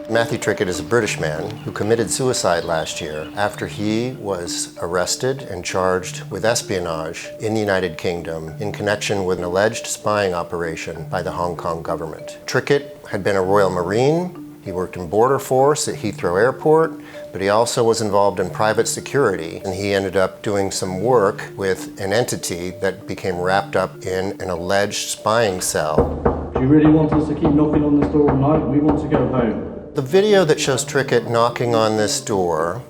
Matthew Trickett is a British man who committed suicide last year after he was arrested and charged with espionage in the United Kingdom in connection with an alleged spying operation by the Hong Kong government. Trickett had been a Royal Marine. He worked in Border Force at Heathrow Airport, but he also was involved in private security, and he ended up doing some work with an entity that became wrapped up in an alleged spying cell. Do you really want us to keep knocking on this door all night? We want to go home. The video that shows Trickett knocking on this door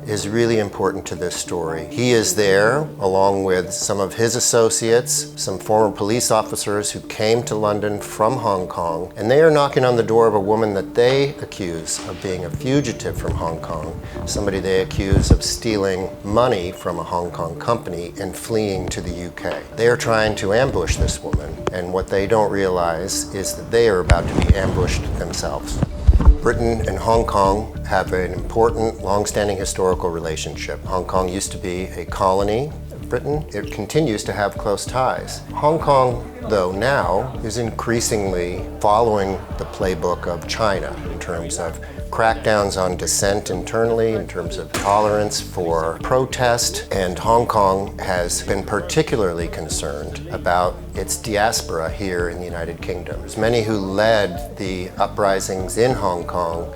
is really important to this story. He is there along with some of his associates, some former police officers who came to London from Hong Kong, and they are knocking on the door of a woman that they accuse of being a fugitive from Hong Kong, somebody they accuse of stealing money from a Hong Kong company and fleeing to the UK. They are trying to ambush this woman, and what they don't realize is that they are about to be ambushed themselves. Britain and Hong Kong have an important, long-standing historical relationship. Hong Kong used to be a colony of Britain. It continues to have close ties. Hong Kong, though, now is increasingly following the playbook of China in terms of crackdowns on dissent internally, in terms of tolerance for protest, and Hong Kong has been particularly concerned about its diaspora here in the United Kingdom. There's many who led the uprisings in Hong Kong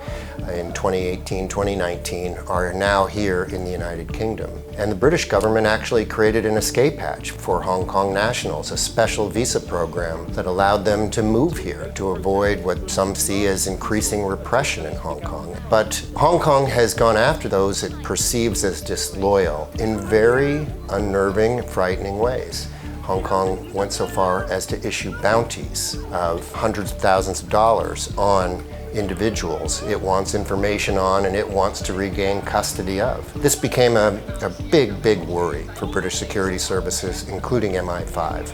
in 2018, 2019 are now here in the United Kingdom. And the British government actually created an escape hatch for Hong Kong nationals, a special visa program that allowed them to move here to avoid what some see as increasing repression in Hong Kong. But Hong Kong has gone after those it perceives as disloyal in very unnerving, frightening ways. Hong Kong went so far as to issue bounties of hundreds of thousands of dollars on individuals it wants information on and it wants to regain custody of. This became a big, big worry for British security services, including MI5.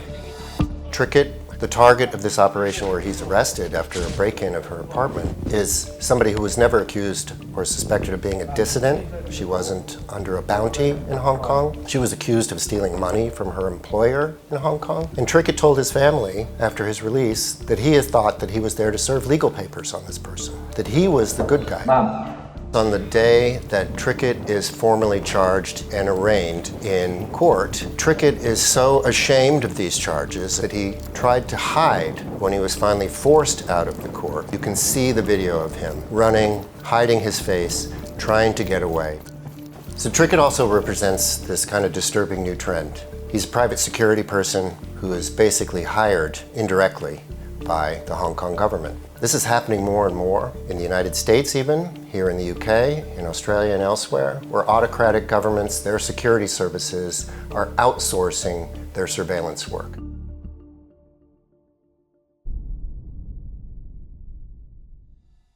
Trickett, the target of this operation where he's arrested after a break-in of her apartment, is somebody who was never accused or suspected of being a dissident. She wasn't under a bounty in Hong Kong. She was accused of stealing money from her employer in Hong Kong. And Trickett told his family after his release that he had thought that he was there to serve legal papers on this person, that he was the good guy. Mom. On the day that Trickett is formally charged and arraigned in court, Trickett is so ashamed of these charges that he tried to hide when he was finally forced out of the court. You can see the video of him running, hiding his face, trying to get away. So Trickett also represents this kind of disturbing new trend. He's a private security person who is basically hired indirectly by the Hong Kong government. This is happening more and more in the United States even, here in the UK, in Australia and elsewhere, where autocratic governments, their security services, are outsourcing their surveillance work.